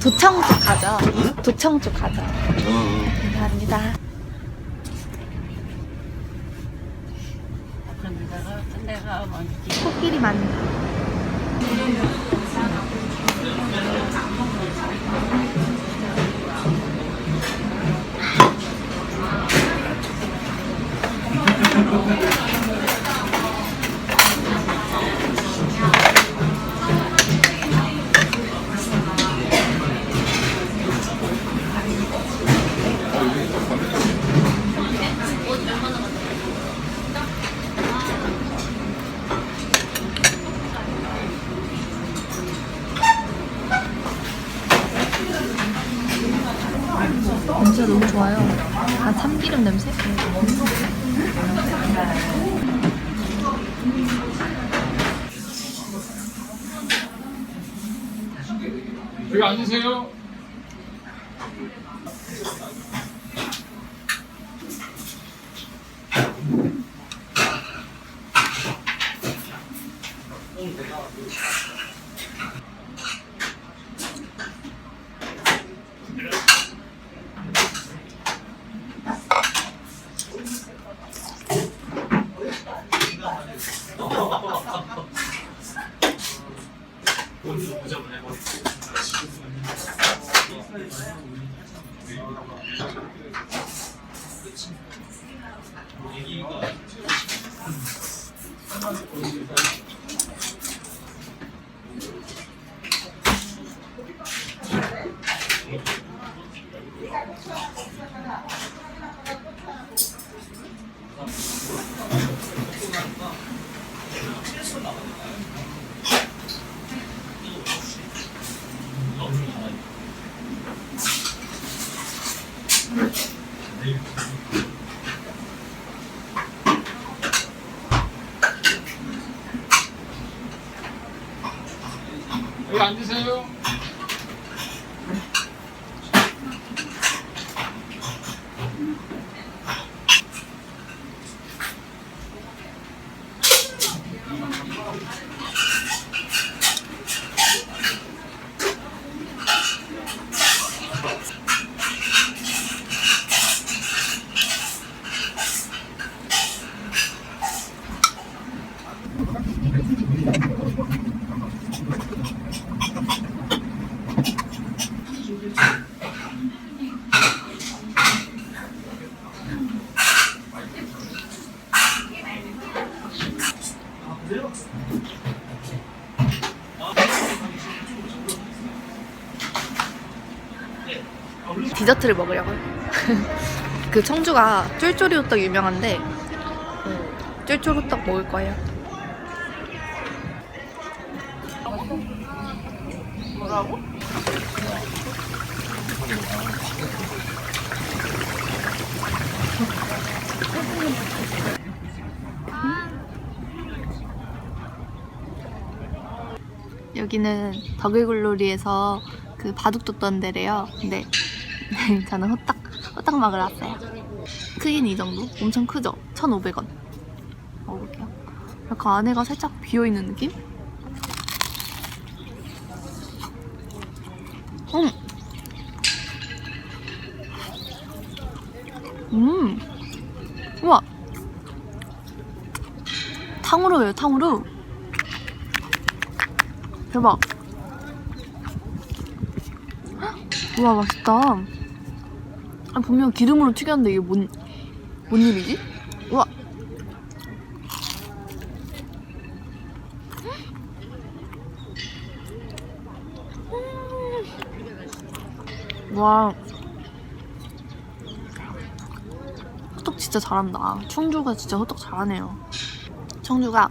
도청 쪽 가죠. 도청 쪽 가죠. 감사합니다. 코끼리 만두. 냄새 너무 좋아요. 아, 참기름 냄새? 여기 앉으세요. 여기 앉으세요. 디저트를 먹으려고요. 그 청주가 쫄쫄이 호떡 유명한데 쫄쫄이 호떡 먹을 거예요. 뭐라고? 여기는 더글글로리에서 그 바둑 뒀던 데래요. 근데 저는 호떡 먹으러 왔어요. 크기는 이 정도? 엄청 크죠? 1,500원. 먹어볼게요. 약간 안에가 살짝 비어있는 느낌? 우와! 탕후루예요, 탕후루. 대박. 우와, 맛있다. 아, 분명 기름으로 튀겼는데 이게 뭔 일이지? 우와. 와. 호떡 진짜 잘한다. 청주가 진짜 호떡 잘하네요. 청주가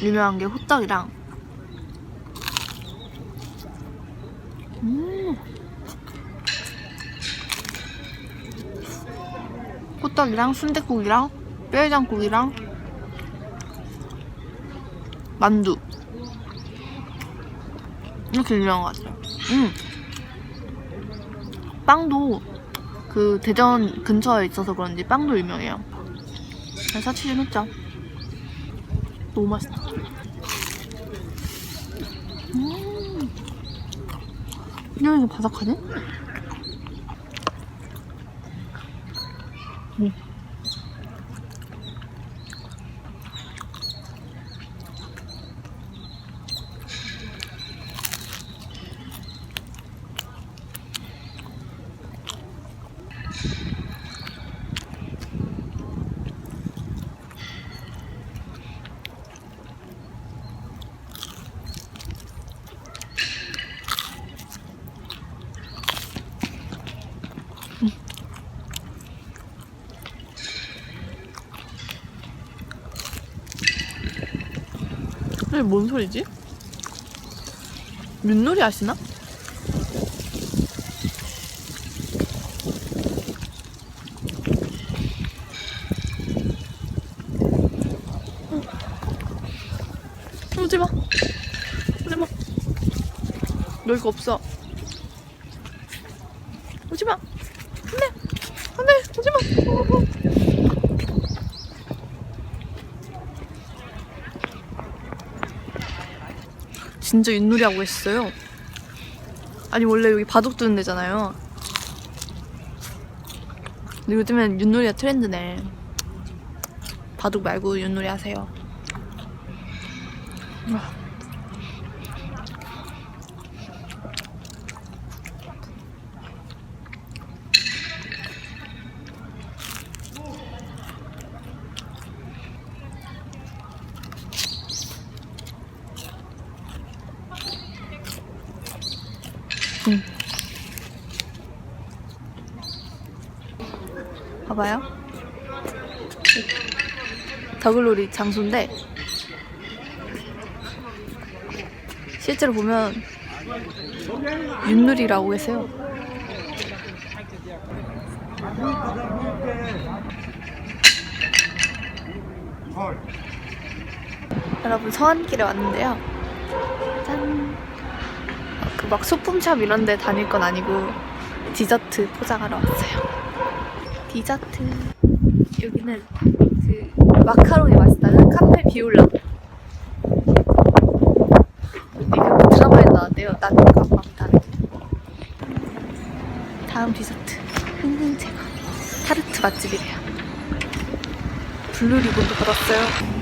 유명한 게 호떡이랑 호떡이랑 순댓국이랑 뼈해장국이랑 만두 이렇게 유명한 것 같아요. 빵도 그 대전 근처에 있어서 그런지 빵도 유명해요. 그래서 추천했죠. 너무 맛있다. 이게 바삭하네? 이게 뭔 소리지? 윷놀이 아시나? 오지마. 오지마. 너 이거 없어. 오지마. 안돼. 안돼. 오지마. 진짜 윷놀이 하고 있어요. 아니 원래 여기 바둑 두는 데잖아요. 근데 요즘엔 윷놀이가 트렌드네. 바둑 말고 윷놀이 하세요. 봐봐요. 더글놀이 장소인데 실제로 보면 윷놀이라고 했어요. 여러분 서안길에 왔는데요. 짠! 그 막 소품샵 이런 데 다닐 건 아니고 디저트 포장하러 왔어요. 디저트. 여기는 그 마카롱이 맛있다는 카페 비올라. 이거 드라마에 나왔대요. 낮과 밤 다르게. 다음 디저트. 흥흥 제거. 타르트 맛집이래요. 블루 리본도 받았어요.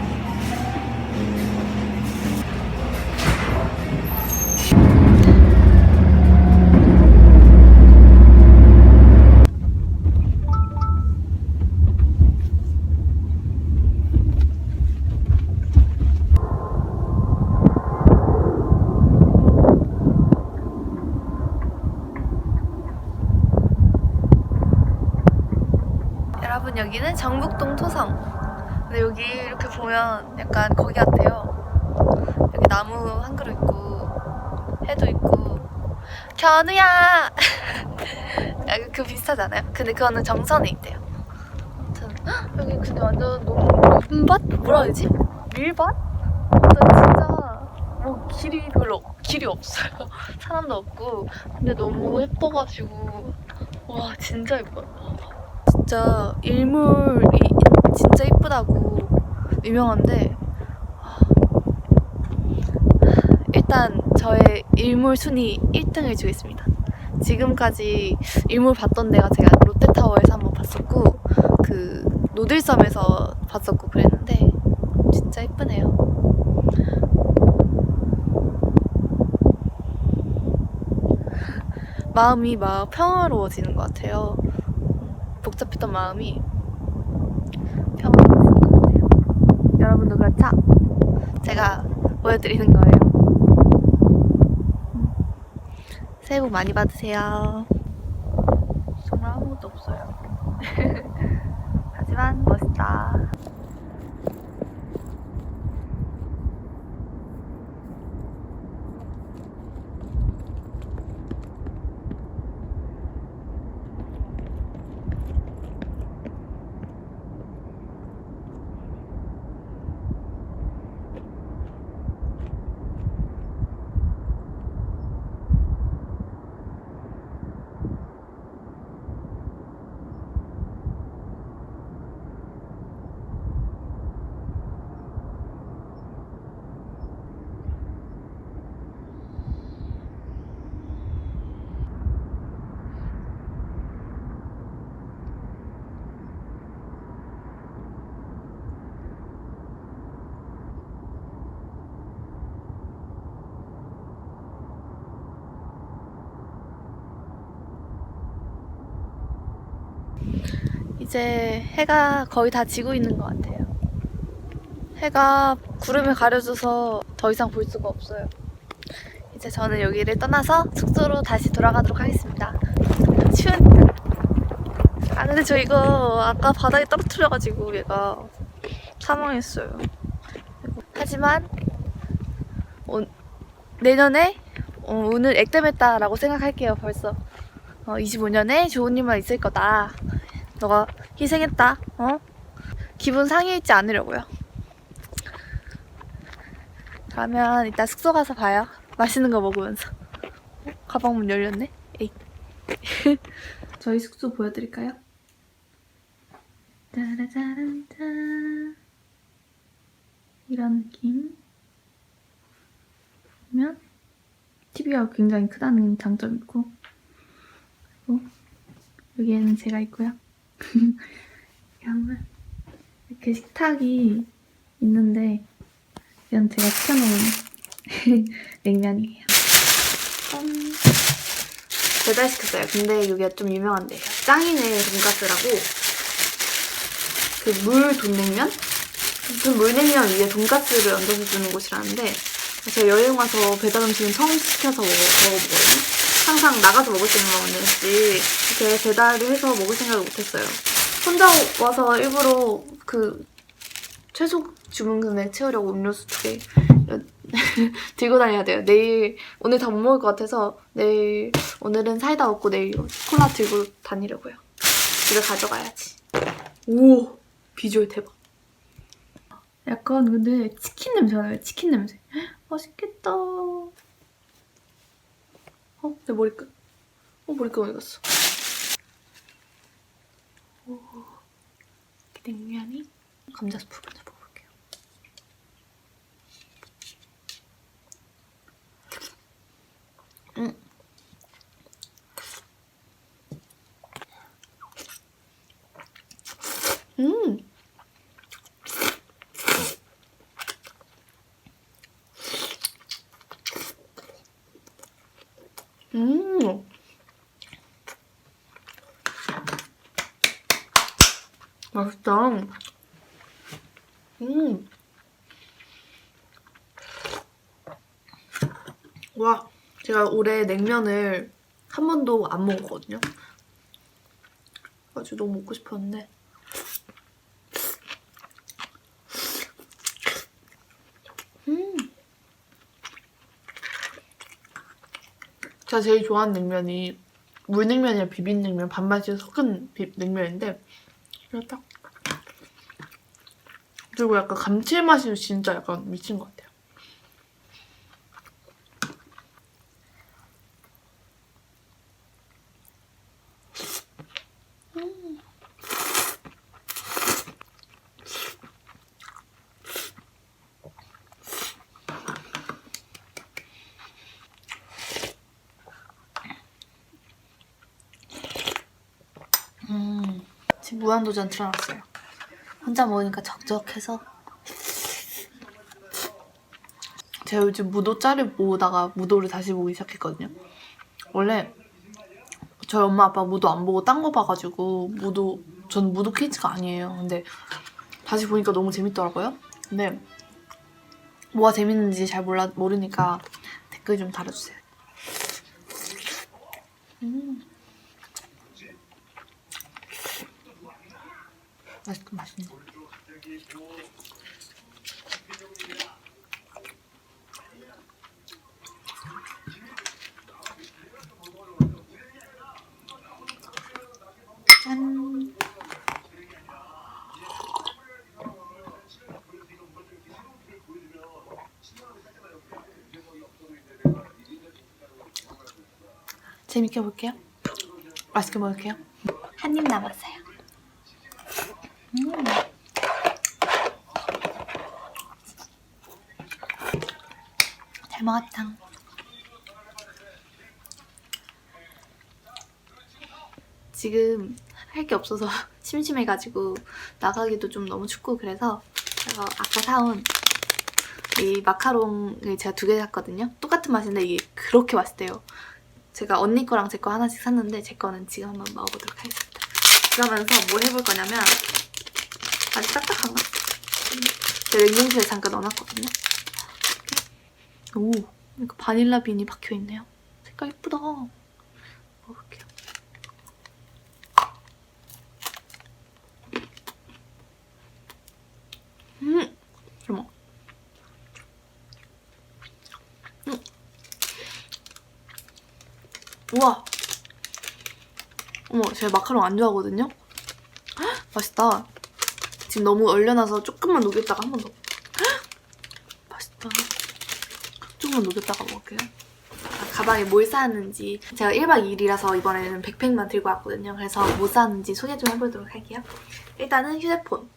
여러분 여기는 정북동 토성. 근데 여기 이렇게 보면 약간 거기 같아요. 여기 나무 한 그루 있고 해도 있고. 견우야! 약간 그 비슷하지 않아요? 근데 그거는 정선에 있대요. 아무튼 여기 근데 완전 논밭? 뭐라 해야지? 밀밭? 진짜 뭐 길이 없어요. 사람도 없고. 근데 너무 예뻐가지고 와 진짜 예뻐요. 진짜 일몰이 진짜 이쁘다고 유명한데 일단 저의 일몰 순위 1등을 주겠습니다. 지금까지 일몰 봤던 데가 제가 롯데타워에서 한번 봤었고 그 노들섬에서 봤었고 그랬는데 진짜 이쁘네요. 마음이 막 평화로워지는 것 같아요. 복잡했던 마음이 평화로워지는 것 같아요. 여러분도 그렇죠? 제가 보여드리는 거예요. 새해 복 많이 받으세요. 정말 아무것도 없어요. 하지만 멋있다. 이제 해가 거의 다 지고 있는 것 같아요. 해가 구름에 가려져서 더 이상 볼 수가 없어요. 이제 저는 여기를 떠나서 숙소로 다시 돌아가도록 하겠습니다. 추우니까. 아 근데 저 이거 아까 바닥에 떨어뜨려가지고 얘가 사망했어요. 하지만 내년에 오늘 액땜했다라고 생각할게요. 벌써 25년에 좋은 일만 있을 거다. 너가 희생했다. 기분 상해있지 않으려고요. 그러면 이따 숙소 가서 봐요. 맛있는 거 먹으면서. 가방 문 열렸네. 에이. 저희 숙소 보여드릴까요? 짜라짜란짠. 이런 느낌. 보면 TV가 굉장히 크다는 장점이 있고, 그리고 여기에는 제가 있고요. 이렇게 식탁이 있는데 이건 제가 시켜놓은 냉면이에요. 배달시켰어요. 근데 여기가 좀 유명한데요. 짱이네 돈가스라고. 그 물 돈냉면? 그 물냉면 위에 돈가스를 얹어서 주는 곳이라는데 제가 여행 와서 배달 음식은 처음 시켜서 먹어보거든요. 항상 나가서 먹을 때만 먹는지 이렇게 배달을 해서 먹을 생각을 못했어요. 혼자 와서 일부러 그 최소 주문 금액 채우려고 음료수 2개 들고 다녀야 돼요. 오늘 다 못 먹을 것 같아서 오늘은 사이다 먹고 내일 콜라 들고 다니려고요. 집에 가져가야지. 오! 비주얼 대박. 약간 근데 치킨 냄새가 나요. 치킨 냄새. 맛있겠다. 내 머리끈. 머리끈 어디 갔어? 오, 냉면이 감자 스프 먼저 먹어볼게요. 맛있다. 와, 제가 올해 냉면을 한 번도 안 먹었거든요. 아주 너무 먹고 싶었는데. 제가 제일 좋아하는 냉면이 물냉면이랑 비빔냉면 반반씩 섞은 냉면인데 이거 딱 그리고 약간 감칠맛이 진짜 약간 미친 것 같아요. 지금 무한도전 틀어놨어요. 혼자 먹으니까 적적해서. 제가 요즘 무도짜리 보다가 무도를 다시 보기 시작했거든요. 원래 저희 엄마 아빠 무도 안 보고 딴 거 봐가지고 전 무도 퀴즈가 아니에요. 근데 다시 보니까 너무 재밌더라고요. 근데 뭐가 재밌는지 잘 모르니까 댓글 좀 달아주세요. 맛있네. 짠. 재밌게 볼게요. 맛있게 먹을게요. 한 입 남았어요. 잘 먹었다. 지금 할 게 없어서 심심해가지고 나가기도 좀 너무 춥고 그래서 제가 아까 사온 이 마카롱을 제가 2개 샀거든요. 똑같은 맛인데 이게 그렇게 맛있대요. 제가 언니 거랑 제 거 하나씩 샀는데 제 거는 지금 한번 먹어보도록 하겠습니다. 그러면서 뭘 해볼 거냐면 아직 딱딱한가? 제가 냉동실에 잠깐 넣어놨거든요. 오, 이거 바닐라 빈이 박혀있네요. 색깔 예쁘다. 먹을게요. 어머. 우와. 어머, 제가 마카롱 안 좋아하거든요? 헉, 맛있다. 지금 너무 얼려놔서 조금만 녹였다가 한 번 더. 맛있다. 조금만 녹였다가 먹을게요. 가방에 뭘 싸왔는지 제가 1박 2일이라서 이번에는 백팩만 들고 왔거든요. 그래서 뭐 싸왔는지 소개 좀 해보도록 할게요. 일단은 휴대폰.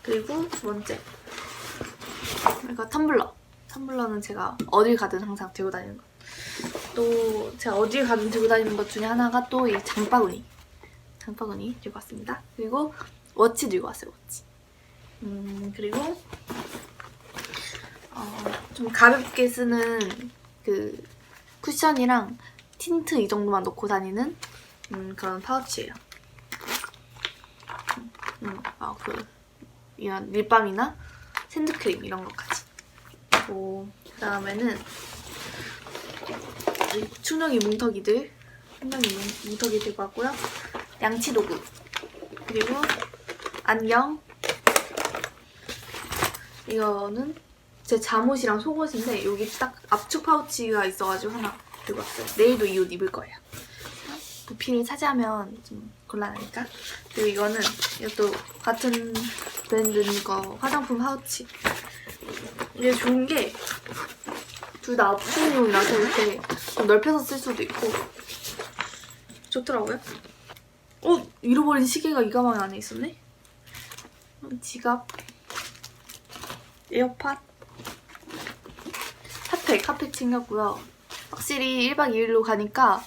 그리고 두 번째 이거 텀블러. 텀블러는 제가 어딜 가든 항상 들고 다니는 거. 또 제가 어딜 가든 들고 다니는 것 중에 하나가 또 이 장바구니. 장바구니 들고 왔습니다. 그리고 워치 들고 왔어요. 워치. 그리고 좀 가볍게 쓰는 그 쿠션이랑 틴트 이 정도만 넣고 다니는 그런 파우치예요. 이런 립밤이나 샌드크림 이런 것까지. 그리고 그다음에는 충전기 뭉터기들, 뭉터기 들고 왔고요. 양치 도구, 그리고 안경. 이거는 제 잠옷이랑 속옷인데 여기 딱 압축 파우치가 있어가지고 하나 들고 왔어요. 내일도 이 옷 입을 거예요. 부피를 차지하면 좀 곤란하니까. 그리고 이거는 이것도 같은 브랜드인 거 화장품 파우치. 이게 좋은 게 둘 다 압축용이라서 이렇게 좀 넓혀서 쓸 수도 있고 좋더라고요. 잃어버린 시계가 이 가방 안에 있었네? 지갑, 에어팟, 핫팩 챙겼고요. 확실히 1박 2일로 가니까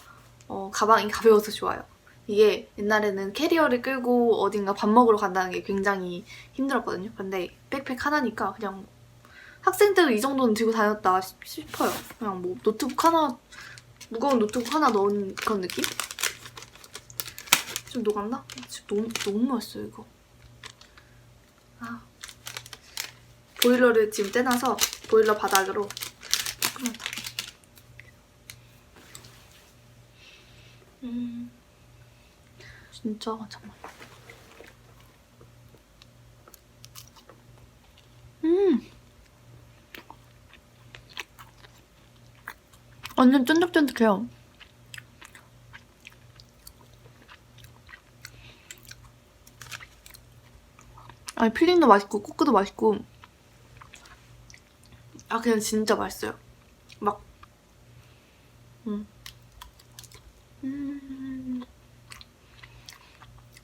가방이 가벼워서 좋아요. 이게 옛날에는 캐리어를 끌고 어딘가 밥 먹으러 간다는 게 굉장히 힘들었거든요. 근데 백팩 하나니까 그냥 학생 때도 이 정도는 들고 다녔다 싶어요. 그냥 뭐 노트북 하나, 무거운 노트북 하나 넣은 그런 느낌? 좀 녹았나? 지금 너무 맛있어요, 이거. 보일러를 지금 떼놔서 보일러 바닥으로 조금만 더. 진짜 잠깐만. 완전 쫀득쫀득해요. 아니 필링도 맛있고 쿠키도 맛있고 그냥 진짜 맛있어요. 막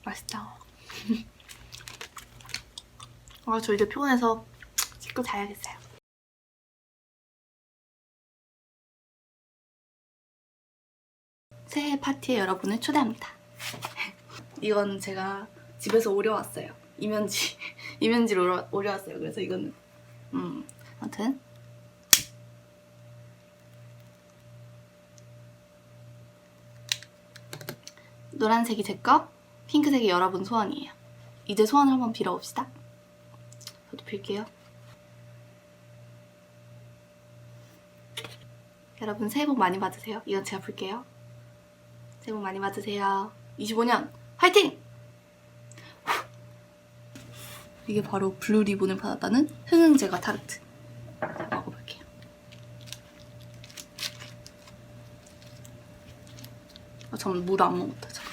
맛있다. 저 이제 피곤해서 씻고 자야겠어요. 새해 파티에 여러분을 초대합니다. 이건 제가 집에서 오려왔어요. 이면지로 오려왔어요. 그래서 이거는 아무튼 노란색이 제 거, 핑크색이 여러분 소원이에요. 이제 소원을 한번 빌어봅시다. 저도 빌게요. 여러분 새해 복 많이 받으세요. 이건 제가 불게요. 새해 복 많이 받으세요. 25년 화이팅! 이게 바로 블루 리본을 받았다는 흥흥제과 타르트. 자, 먹어볼게요. 잠깐만, 물 안 먹었다. 잠깐만.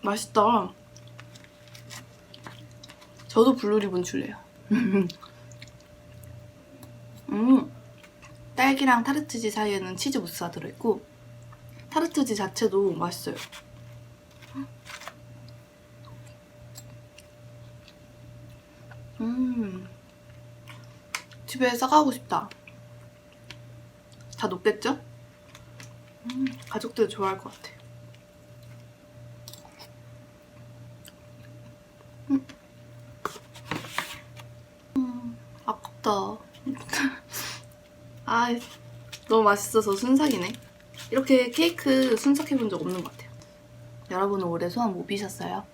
맛있다. 저도 블루 리본 줄래요. 딸기랑 타르트지 사이에는 치즈 무스가 들어있고 타르트지 자체도 맛있어요. 집에 싸가고 싶다. 다 녹겠죠? 가족들 좋아할 것 같아. 아까 맛있다. 아, 너무 맛있어서 순삭이네. 이렇게 케이크 순삭해본 적 없는 것 같아요. 여러분은 올해 소원 뭐 비셨어요?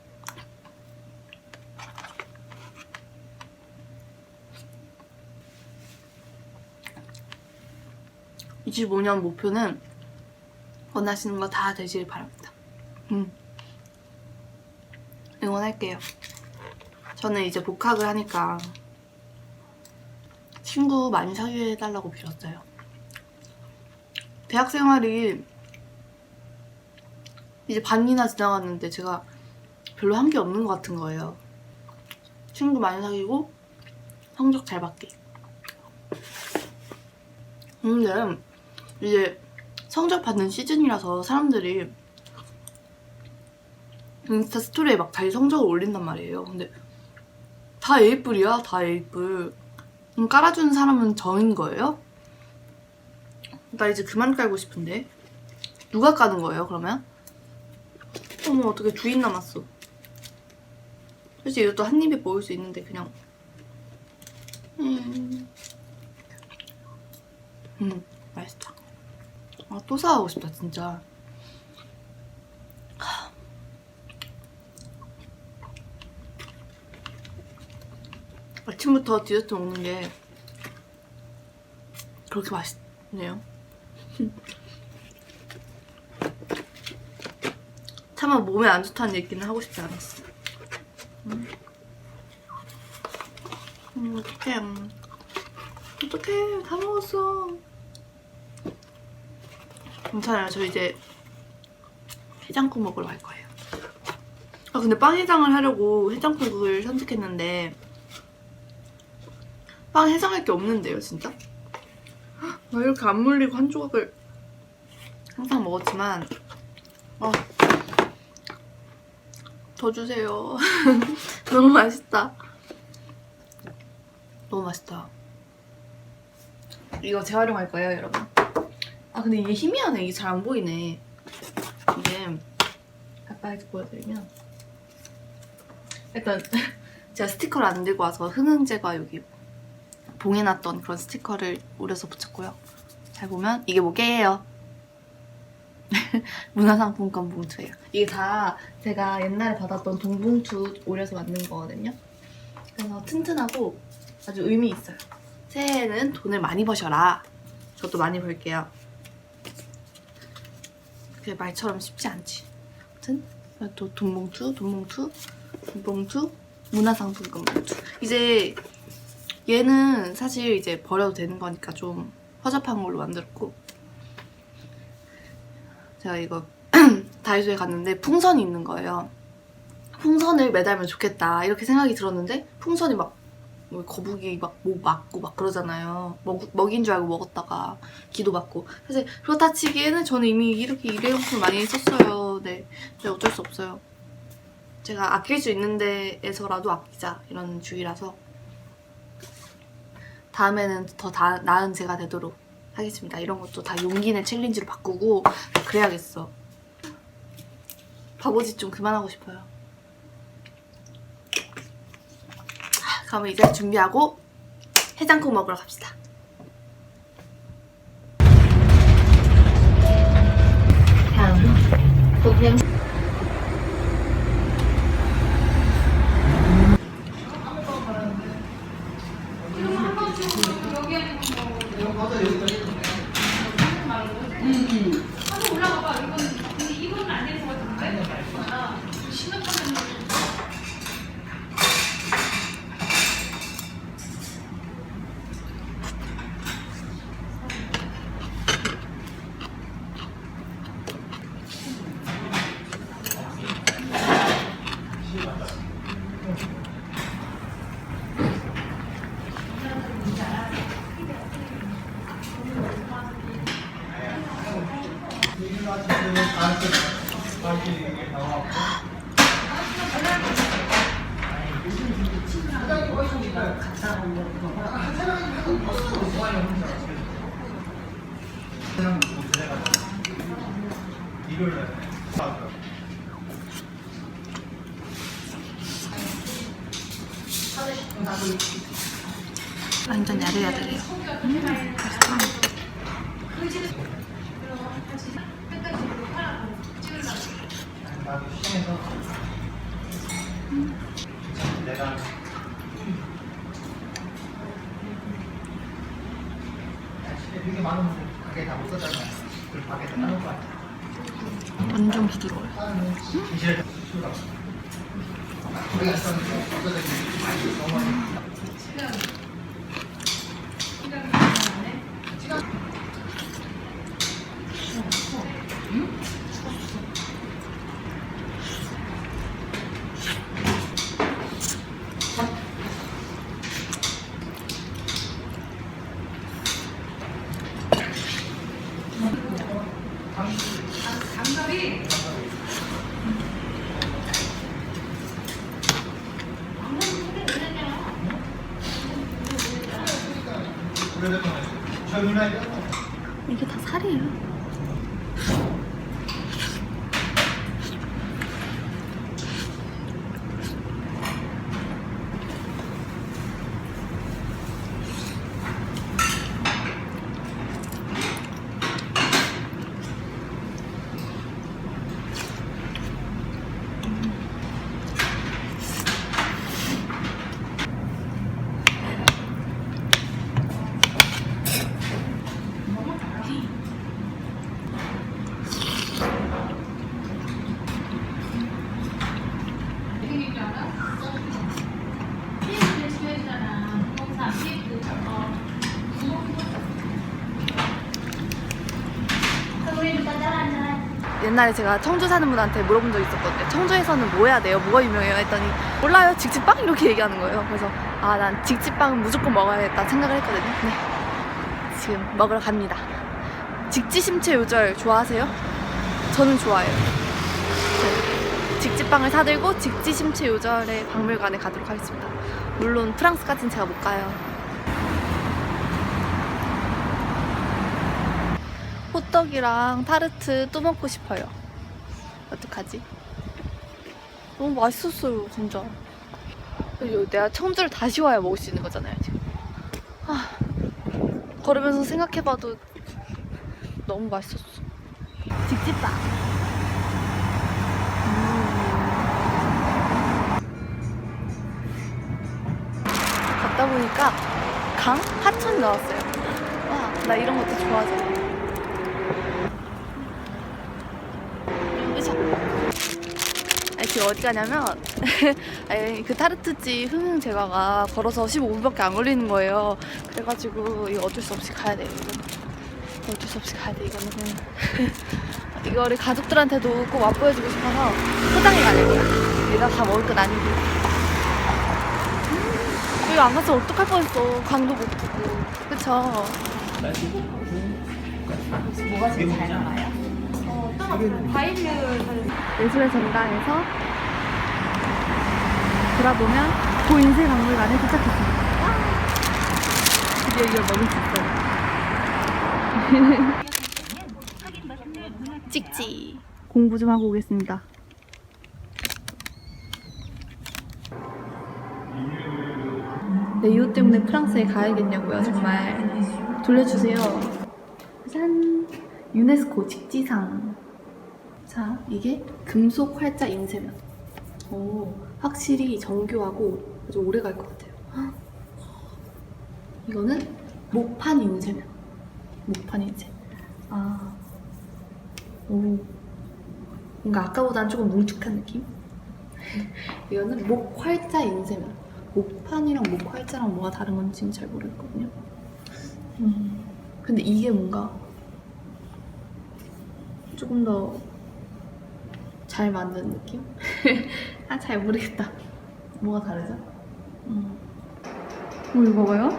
(2025년) 목표는 원하시는 거 다 되길 바랍니다. 응원할게요. 저는 이제 복학을 하니까 친구 많이 사귀게 해달라고 빌었어요. 대학 생활이 이제 반이나 지나갔는데 제가 별로 한 게 없는 것 같은 거예요. 친구 많이 사귀고 성적 잘 받기. 근데 이제 성적 받는 시즌이라서 사람들이 인스타 스토리에 막 자기 성적을 올린단 말이에요. 근데 다 A뿔이야, 다 A뿔. 깔아주는 사람은 저인 거예요? 나 이제 그만 깔고 싶은데. 누가 까는 거예요, 그러면? 어머, 어떻게 주인 남았어. 솔직히 이것도 한 입에 먹을 수 있는데 그냥 맛있다. 아, 또 사가고 싶다, 진짜. 아침부터 디저트 먹는 게 그렇게 맛있네요. 차마 몸에 안 좋다는 얘기는 하고 싶지 않았어. 어떡해. 어떡해. 다 먹었어. 괜찮아요. 저 이제 해장국 먹으러 갈 거예요. 아, 근데 빵 해장을 하려고 해장국을 선택했는데 빵 해장할 게 없는데요, 진짜? 나 이렇게 안 물리고 한 조각을 항상 먹었지만 더 주세요. 너무 맛있다. 너무 맛있다. 이거 재활용할 거예요, 여러분. 아, 근데 이게 희미하네. 이게 잘 안 보이네. 이게 가까이서 보여드리면 일단 제가 스티커를 안 들고 와서 흥흥제가 여기 봉해놨던 그런 스티커를 오려서 붙였고요. 잘 보면 이게 뭐게요? 문화상품권 봉투예요. 이게 다 제가 옛날에 받았던 돈봉투 오려서 만든 거거든요. 그래서 튼튼하고 아주 의미 있어요. 새해에는 돈을 많이 버셔라. 저도 많이 벌게요. 그게 말처럼 쉽지 않지. 아무튼 또 돈봉투, 문화상품권 봉투. 이제 얘는 사실 이제 버려도 되는 거니까 좀 허접한 걸로 만들었고, 제가 이거 다이소에 갔는데 풍선이 있는 거예요. 풍선을 매달면 좋겠다 이렇게 생각이 들었는데 풍선이 막 거북이 막 목 맞고 막 그러잖아요. 먹인 줄 알고 먹었다가 기도 받고. 사실 그렇다 치기에는 저는 이미 이렇게 일회용품 많이 썼어요. 네, 어쩔 수 없어요. 제가 아낄 수 있는 데에서라도 아끼자 이런 주의라서 다음에는 더 나은 제가 되도록 하겠습니다. 이런 것도 다 용기 내 챌린지로 바꾸고 그래야겠어. 바보짓 좀 그만하고 싶어요. 그러면 이제 준비하고 해장국 먹으러 갑시다. 다음 동양 완전 야들야들해요. 맛있다. 되게 많은 가게 다 못 사잖아요. 그 가게 다 나눠 봐. 완전 부드러워요. 우리가 쓰는 너무 많이. 젊은 아이들 이게 다 살이에요. 옛날에 제가 청주 사는 분한테 물어본 적 있었거든요. 청주에서는 뭐 해야 돼요? 뭐가 유명해요? 했더니 몰라요. 직집빵? 이렇게 얘기하는 거예요. 그래서 아, 난 직집빵은 무조건 먹어야겠다 생각을 했거든요. 네, 지금 먹으러 갑니다. 직지심체 요절 좋아하세요? 저는 좋아해요. 네. 직집빵을 사들고 직지심체 요절의 박물관에 가도록 하겠습니다. 물론 프랑스까지는 제가 못 가요. 호떡이랑 타르트 또 먹고 싶어요. 어떡하지? 너무 맛있었어요, 진짜. 내가 청주를 다시 와야 먹을 수 있는 거잖아요, 지금. 걸으면서 생각해봐도 너무 맛있었어. 직집빵. 걷다 보니까 강? 하천 나왔어요. 와, 나 이런 것도 좋아하잖아. 아니, 지금 어디 가냐면 아니, 그 타르트집 흥흥 제과가 걸어서 15분밖에 안 걸리는 거예요. 그래가지고 이거 어쩔 수 없이 가야 돼요. 이거는 어쩔 수 없이 가야 돼. 이거는 이거를 가족들한테도 꼭 맛보여주고 싶어서 포장해 가려고요. 얘가 다 먹을 건 아니고. 여기 안 갔으면 어떡할 뻔했어. 강도 못 보고. 그쵸? 뭐가 제일 잘 나가요? 예술의 전당에서 돌아보면 고인쇄 박물관에 도착했습니다. 드디어 이걸 먹을 수 있어요. 찍지. 공부 좀 하고 오겠습니다. 네, 이것 때문에 프랑스에 가야겠냐고요. 정말 돌려주세요. 짠! 유네스코 직지상. 자, 이게 금속 활자 인쇄면. 오, 확실히 정교하고 아주 오래 갈 것 같아요. 헉. 이거는 목판 인쇄면. 목판 인쇄. 아, 오, 뭔가 아까보다는 조금 뭉툭한 느낌? 이거는 목활자 인쇄면. 목판이랑 목활자랑 뭐가 다른 건지는 잘 모르겠거든요. 근데 이게 뭔가 조금 더 잘 만든 느낌? 아, 잘 모르겠다. 뭐가 다르죠? 이거 봐요?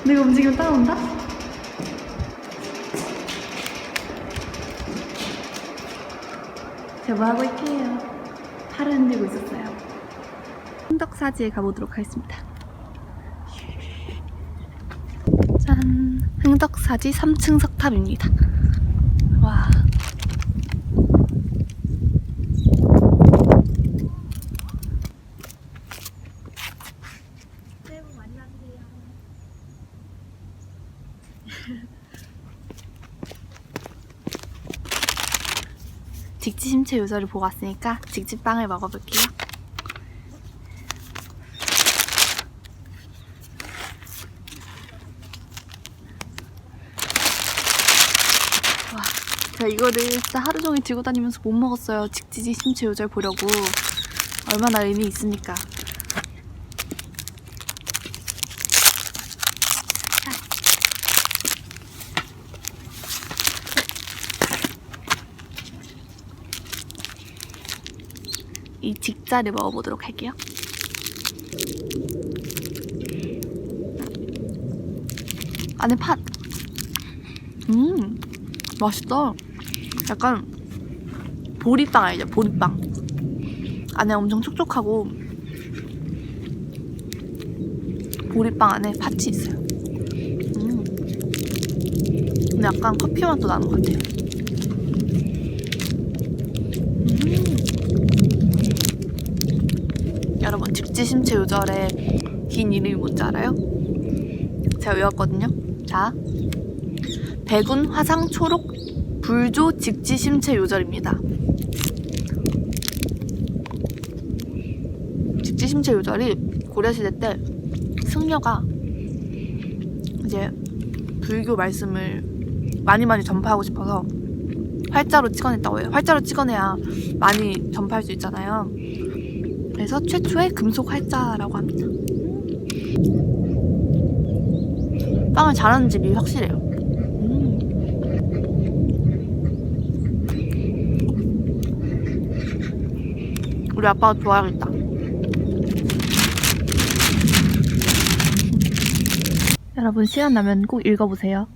내가 움직이면 따라온다? 제가 뭐 하고 있게요? 팔을 흔들고 있었어요. 흥덕사지에 가보도록 하겠습니다. 짠! 흥덕사지 3층 석탑입니다. 와. 새해 복 많이 받으세요. 직지 심체 요절을 보고 왔으니까 직지빵을 먹어볼게요. 와, 제가 이거를 진짜 하루 종일 들고 다니면서 못 먹었어요. 직지 심체 요절 보려고. 얼마나 의미 있습니까? 이 직자를 먹어보도록 할게요. 안에 팥. 맛있다. 약간 보리빵 알죠? 보리빵. 안에 엄청 촉촉하고 보리빵 안에 팥이 있어요. 근데 약간 커피 맛도 나는 것 같아요. 여러분, 직지심체 요절의 긴 이름이 뭔지 알아요? 제가 외웠거든요. 자, 백운 화상 초록 불조 직지심체 요절입니다. 직지심체 요절이 고려시대 때 승려가 이제 불교 말씀을 많이 전파하고 싶어서 활자로 찍어냈다고 해요. 활자로 찍어내야 많이 전파할 수 있잖아요. 그래서 최초의 금속 활자라고 합니다. 빵을 잘하는 집이 확실해요. 우리 아빠가 좋아하겠다. 여러분, 시간 나면 꼭 읽어보세요.